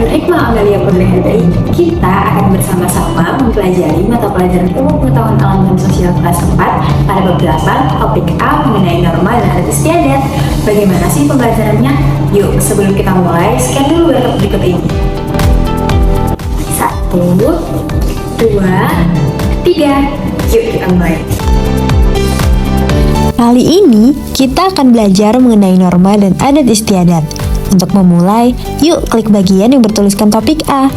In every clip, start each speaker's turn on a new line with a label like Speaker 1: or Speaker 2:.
Speaker 1: Nur Hikmah Amalia Purnihardi, kita akan bersama-sama mempelajari mata pelajaran Ilmu Pengetahuan Alam dan Sosial kelas 4 pada bab 8 topik A mengenai norma dan adat istiadat. Bagaimana sih pembelajarannya? Yuk, sebelum kita mulai, scan dulu berikut berikut ini. 1, 2, 3. Yuk kita mulai.
Speaker 2: Kali ini kita akan belajar mengenai norma dan adat istiadat. Untuk memulai, yuk klik bagian yang bertuliskan topik A.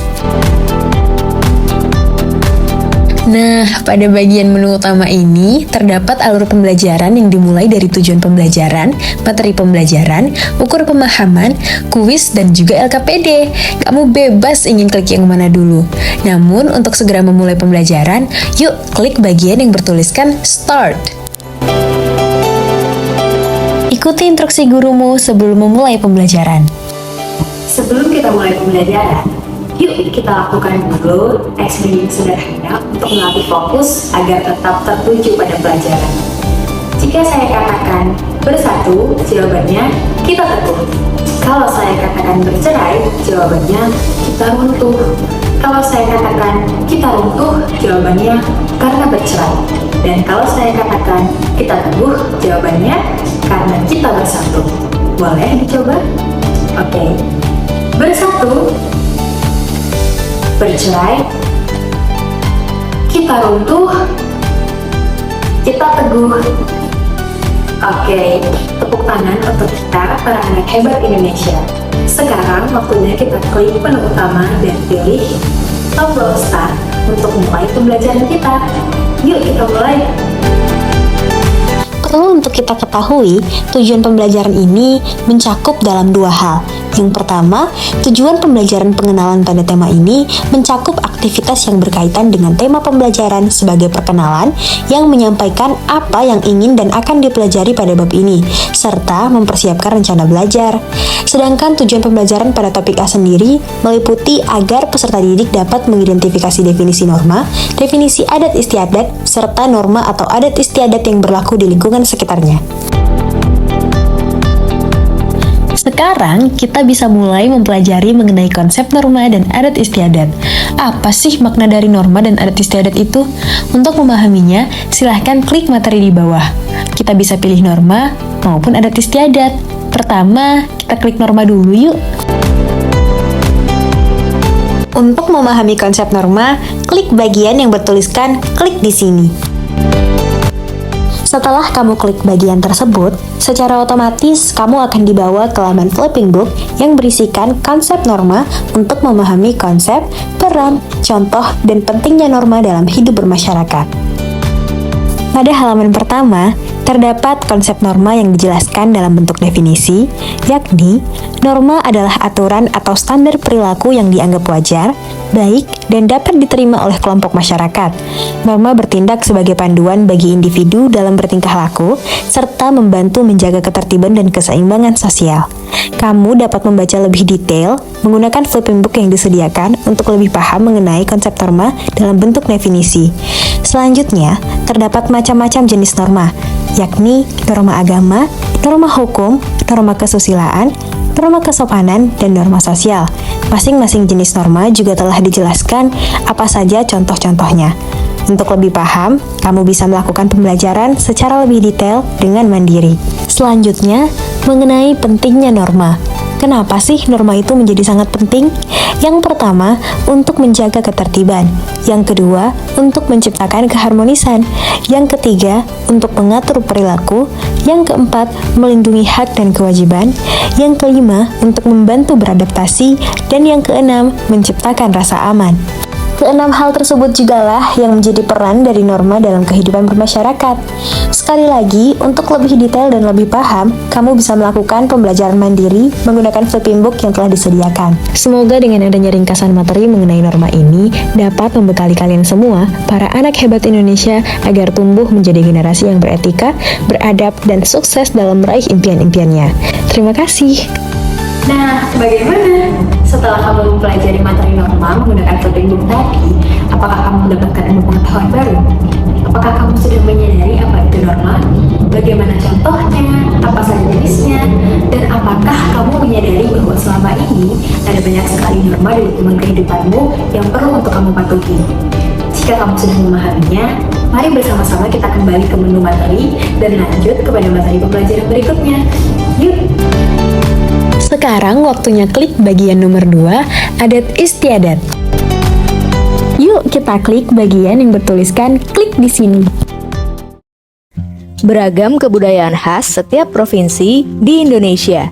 Speaker 2: Nah, pada bagian menu utama ini terdapat alur pembelajaran yang dimulai dari tujuan pembelajaran, materi pembelajaran, ukur pemahaman, kuis, dan juga LKPD. Kamu bebas ingin klik yang mana dulu. Namun, untuk segera memulai pembelajaran, yuk klik bagian yang bertuliskan Start. Ikuti instruksi gurumu sebelum memulai pembelajaran.
Speaker 1: Sebelum kita mulai pembelajaran, yuk kita lakukan dulu eksperimen sederhana untuk melatih fokus agar tetap tertuju pada pelajaran. Jika saya katakan bersatu, jawabannya kita teguh. Kalau saya katakan bercerai, jawabannya kita runtuh. Kalau saya katakan kita runtuh, jawabannya karena bercerai. Dan kalau saya katakan kita teguh, jawabannya karena kita bersatu. Boleh dicoba? Oke. Bersatu, bercerai, kita runtuh, kita teguh. Oke, tepuk tangan untuk kita, para anak hebat Indonesia. Sekarang waktunya kita klik menu utama dan pilih tombol start untuk mulai pembelajaran kita. Yuk kita mulai.
Speaker 2: Perlu untuk kita ketahui, tujuan pembelajaran ini mencakup dalam dua hal. Yang pertama, tujuan pembelajaran pengenalan pada tema ini mencakup aktivitas yang berkaitan dengan tema pembelajaran sebagai perkenalan yang menyampaikan apa yang ingin dan akan dipelajari pada bab ini, serta mempersiapkan rencana belajar. Sedangkan tujuan pembelajaran pada topik A sendiri meliputi agar peserta didik dapat mengidentifikasi definisi norma, definisi adat istiadat, serta norma atau adat istiadat yang berlaku di lingkungan sekitarnya. Sekarang kita bisa mulai mempelajari mengenai konsep norma dan adat istiadat. Apa sih makna dari norma dan adat istiadat itu? Untuk memahaminya, silahkan klik materi di bawah. Kita bisa pilih norma maupun adat istiadat. Pertama, kita klik norma dulu yuk. Untuk memahami konsep norma, klik bagian yang bertuliskan klik di sini. Setelah kamu klik bagian tersebut, secara otomatis kamu akan dibawa ke laman flipping book yang berisikan konsep norma untuk memahami konsep, peran, contoh, dan pentingnya norma dalam hidup bermasyarakat. Pada halaman pertama, terdapat konsep norma yang dijelaskan dalam bentuk definisi, yakni norma adalah aturan atau standar perilaku yang dianggap wajar, baik, dan dapat diterima oleh kelompok masyarakat. Norma bertindak sebagai panduan bagi individu dalam bertingkah laku, serta membantu menjaga ketertiban dan keseimbangan sosial. Kamu dapat membaca lebih detail menggunakan flipping book yang disediakan untuk lebih paham mengenai konsep norma dalam bentuk definisi. Selanjutnya, terdapat macam-macam jenis norma, yakni norma agama, norma hukum, norma kesusilaan, norma kesopanan, dan norma sosial. Masing-masing jenis norma juga telah dijelaskan apa saja contoh-contohnya. Untuk lebih paham, kamu bisa melakukan pembelajaran secara lebih detail dengan mandiri. Selanjutnya, mengenai pentingnya norma. Kenapa sih norma itu menjadi sangat penting? Yang pertama, untuk menjaga ketertiban. Yang kedua, untuk menciptakan keharmonisan. Yang ketiga, untuk mengatur perilaku. Yang keempat, melindungi hak dan kewajiban. Yang kelima, untuk membantu beradaptasi. Dan yang keenam, menciptakan rasa aman. Keenam hal tersebut jugalah yang menjadi peran dari norma dalam kehidupan bermasyarakat. Sekali lagi, untuk lebih detail dan lebih paham, kamu bisa melakukan pembelajaran mandiri menggunakan flipping book yang telah disediakan. Semoga dengan adanya ringkasan materi mengenai norma ini dapat membekali kalian semua, para anak hebat Indonesia, agar tumbuh menjadi generasi yang beretika, beradab, dan sukses dalam meraih impian-impiannya. Terima kasih.
Speaker 1: Nah, bagaimana? Setelah kamu mempelajari materi norma menggunakan flipping book tadi, apakah kamu mendapatkan ilmu pengetahuan baru? Apakah kamu sudah menyadari apa itu norma? Bagaimana contohnya? Apa saja jenisnya? Dan apakah kamu menyadari bahwa selama ini ada banyak sekali norma di lingkungan kehidupanmu yang perlu untuk kamu patuhi? Jika kamu sudah memahaminya, mari bersama-sama kita kembali ke menu materi dan lanjut kepada materi pembelajaran berikutnya. Yuk!
Speaker 2: Sekarang waktunya klik bagian nomor 2, adat istiadat. Yuk kita klik bagian yang bertuliskan klik di sini.
Speaker 3: Beragam kebudayaan khas setiap provinsi di Indonesia.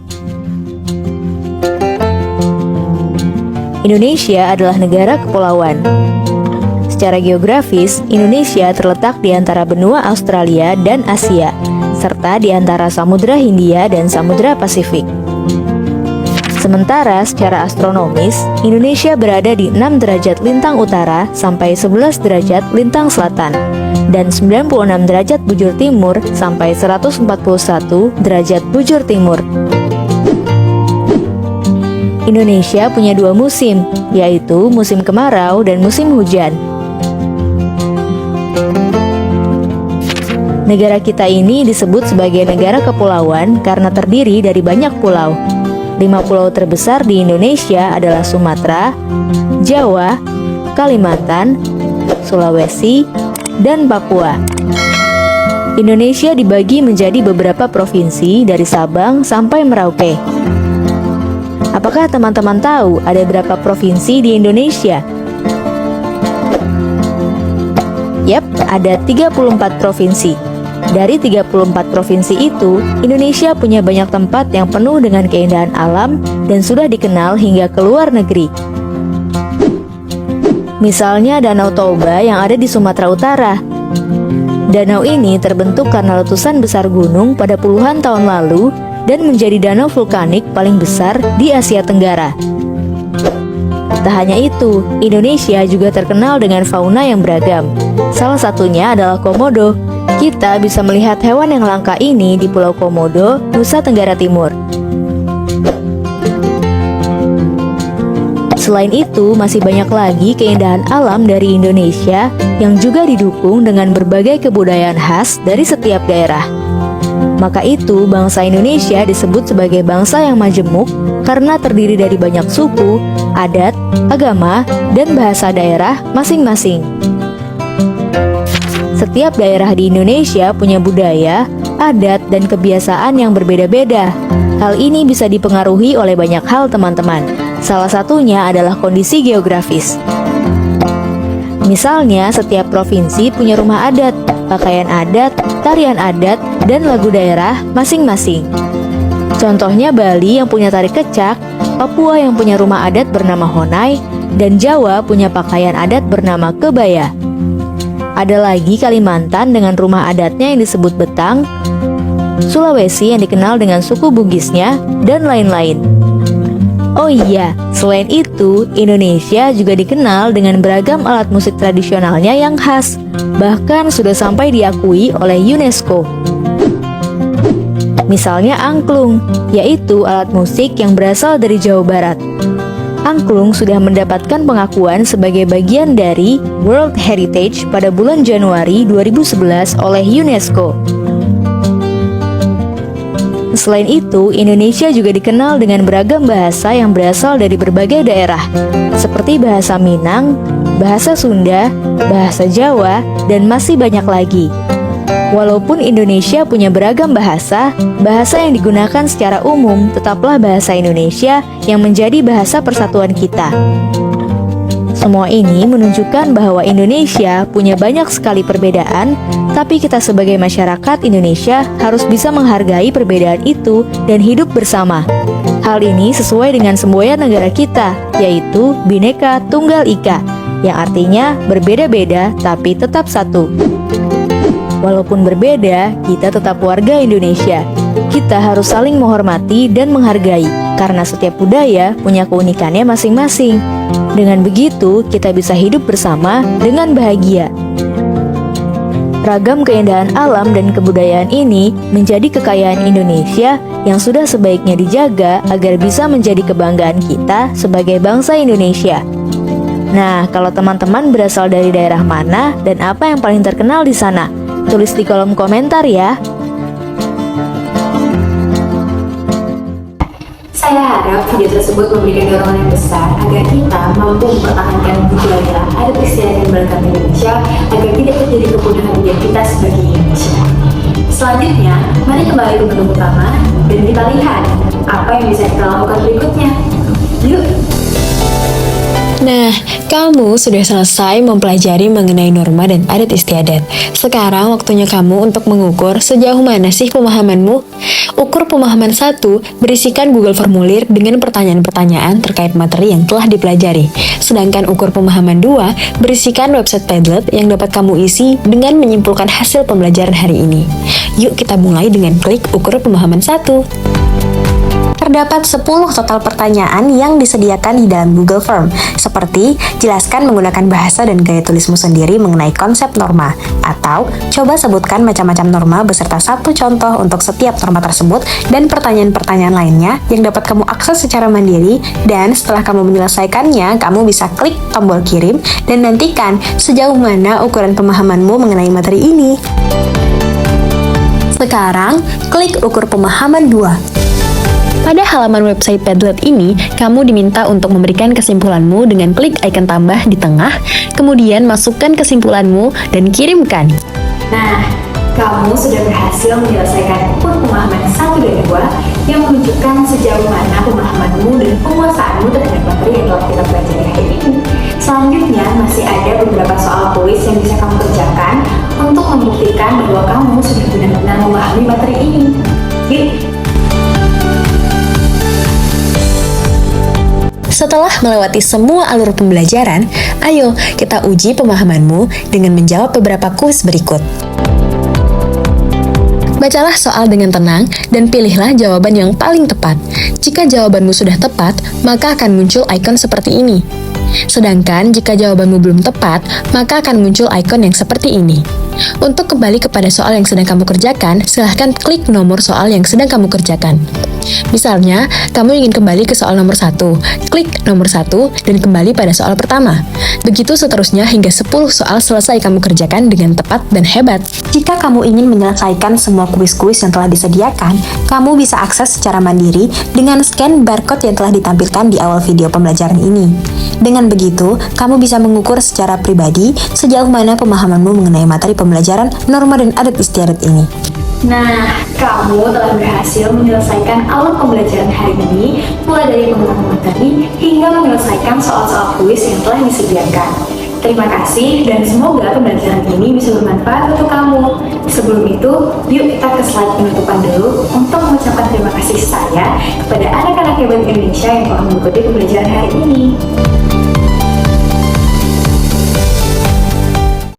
Speaker 3: Indonesia adalah negara kepulauan. Secara geografis, Indonesia terletak di antara benua Australia dan Asia, serta di antara Samudra Hindia dan Samudra Pasifik. Sementara secara astronomis, Indonesia berada di 6 derajat lintang utara sampai 11 derajat lintang selatan, dan 96 derajat bujur timur sampai 141 derajat bujur timur. Indonesia punya 2 musim, yaitu musim kemarau dan musim hujan. Negara kita ini disebut sebagai negara kepulauan karena terdiri dari banyak pulau. 5 pulau terbesar di Indonesia adalah Sumatera, Jawa, Kalimantan, Sulawesi, dan Papua. Indonesia dibagi menjadi beberapa provinsi dari Sabang sampai Merauke. Apakah teman-teman tahu ada berapa provinsi di Indonesia? Yap, ada 34 provinsi. Dari 34 provinsi itu, Indonesia punya banyak tempat yang penuh dengan keindahan alam dan sudah dikenal hingga ke luar negeri. Misalnya Danau Toba yang ada di Sumatera Utara. Danau ini terbentuk karena letusan besar gunung pada puluhan tahun lalu dan menjadi danau vulkanik paling besar di Asia Tenggara. Tak hanya itu, Indonesia juga terkenal dengan fauna yang beragam. Salah satunya adalah komodo. Kita bisa melihat hewan yang langka ini di Pulau Komodo, Nusa Tenggara Timur. Selain itu, masih banyak lagi keindahan alam dari Indonesia yang juga didukung dengan berbagai kebudayaan khas dari setiap daerah. Maka itu, bangsa Indonesia disebut sebagai bangsa yang majemuk karena terdiri dari banyak suku, adat, agama, dan bahasa daerah masing-masing. Setiap daerah di Indonesia punya budaya, adat, dan kebiasaan yang berbeda-beda. Hal ini bisa dipengaruhi oleh banyak hal, teman-teman. Salah satunya adalah kondisi geografis. Misalnya, setiap provinsi punya rumah adat, pakaian adat, tarian adat, dan lagu daerah masing-masing. Contohnya Bali yang punya tari kecak, Papua yang punya rumah adat bernama Honai, dan Jawa punya pakaian adat bernama kebaya. Ada lagi Kalimantan dengan rumah adatnya yang disebut Betang, Sulawesi yang dikenal dengan suku Bugisnya, dan lain-lain. Oh iya, selain itu, Indonesia juga dikenal dengan beragam alat musik tradisionalnya yang khas, bahkan sudah sampai diakui oleh UNESCO. Misalnya angklung, yaitu alat musik yang berasal dari Jawa Barat. Angklung sudah mendapatkan pengakuan sebagai bagian dari World Heritage pada bulan Januari 2011 oleh UNESCO. Selain itu, Indonesia juga dikenal dengan beragam bahasa yang berasal dari berbagai daerah, seperti bahasa Minang, bahasa Sunda, bahasa Jawa, dan masih banyak lagi. Walaupun Indonesia punya beragam bahasa, bahasa yang digunakan secara umum tetaplah bahasa Indonesia yang menjadi bahasa persatuan kita. Semua ini menunjukkan bahwa Indonesia punya banyak sekali perbedaan, tapi kita sebagai masyarakat Indonesia harus bisa menghargai perbedaan itu dan hidup bersama. Hal ini sesuai dengan semboyan negara kita, yaitu Bhinneka Tunggal Ika, yang artinya berbeda-beda tapi tetap satu. Walaupun berbeda, kita tetap warga Indonesia. Kita harus saling menghormati dan menghargai, karena setiap budaya punya keunikannya masing-masing. Dengan begitu, kita bisa hidup bersama dengan bahagia. Ragam keindahan alam dan kebudayaan ini menjadi kekayaan Indonesia yang sudah sebaiknya dijaga agar bisa menjadi kebanggaan kita sebagai bangsa Indonesia. Nah, kalau teman-teman berasal dari daerah mana dan apa yang paling terkenal di sana? Tulis di kolom komentar ya.
Speaker 1: Saya harap video tersebut memberikan dorongan yang besar agar kita mampu mempertahankan budaya, adat istiadat dan beragam Indonesia agar tidak terjadi kepunahan identitas bagi Indonesia. Selanjutnya, mari kembali ke menu utama dan kita lihat apa yang bisa kita lakukan berikutnya. Yuk!
Speaker 2: Nah, kamu sudah selesai mempelajari mengenai norma dan adat istiadat. Sekarang waktunya kamu untuk mengukur sejauh mana sih pemahamanmu. Ukur pemahaman 1 berisikan Google Formulir dengan pertanyaan-pertanyaan terkait materi yang telah dipelajari. Sedangkan ukur pemahaman 2 berisikan website Padlet yang dapat kamu isi dengan menyimpulkan hasil pembelajaran hari ini. Yuk kita mulai dengan klik ukur pemahaman 1. Terdapat 10 total pertanyaan yang disediakan di dalam Google Form, seperti jelaskan menggunakan bahasa dan gaya tulismu sendiri mengenai konsep norma, atau coba sebutkan macam-macam norma beserta satu contoh untuk setiap norma tersebut, dan pertanyaan-pertanyaan lainnya yang dapat kamu akses secara mandiri, dan setelah kamu menyelesaikannya, kamu bisa klik tombol kirim dan nantikan sejauh mana ukuran pemahamanmu mengenai materi ini. Sekarang, klik ukur pemahaman 2. Pada halaman website Padlet ini, kamu diminta untuk memberikan kesimpulanmu dengan klik icon tambah di tengah, kemudian masukkan kesimpulanmu dan kirimkan.
Speaker 1: Nah, kamu sudah berhasil menyelesaikan ukur pemahaman 1 dan 2 yang menunjukkan sejauh mana pemahamanmu dan penguasaanmu terhadap materi yang telah kita pelajari hari ini. Selanjutnya, masih ada beberapa soal kuis yang bisa kamu kerjakan untuk membuktikan bahwa kamu sudah benar-benar memahami materi ini. Yuk!
Speaker 2: Setelah melewati semua alur pembelajaran, ayo kita uji pemahamanmu dengan menjawab beberapa kuis berikut. Bacalah soal dengan tenang dan pilihlah jawaban yang paling tepat. Jika jawabanmu sudah tepat, maka akan muncul ikon seperti ini. Sedangkan jika jawabanmu belum tepat, maka akan muncul ikon yang seperti ini. Untuk kembali kepada soal yang sedang kamu kerjakan, silahkan klik nomor soal yang sedang kamu kerjakan. Misalnya, kamu ingin kembali ke soal nomor 1, klik nomor 1 dan kembali pada soal pertama. Begitu seterusnya hingga 10 soal selesai kamu kerjakan dengan tepat dan hebat. Jika kamu ingin menyelesaikan semua kuis-kuis yang telah disediakan, kamu bisa akses secara mandiri dengan scan barcode yang telah ditampilkan di awal video pembelajaran ini. Dengan begitu, kamu bisa mengukur secara pribadi sejauh mana pemahamanmu mengenai materi pembelajaran norma dan adat istiadat ini.
Speaker 1: Nah, kamu telah berhasil menyelesaikan alur pembelajaran hari ini, mulai dari pengenalan materi hingga menyelesaikan soal-soal kuis yang telah disediakan. Terima kasih dan semoga pembelajaran ini bisa bermanfaat untuk kamu. Sebelum itu, yuk kita ke slide penutupan dulu untuk mengucapkan terima kasih saya kepada anak-anak hebat Indonesia yang telah mengikuti pembelajaran hari ini.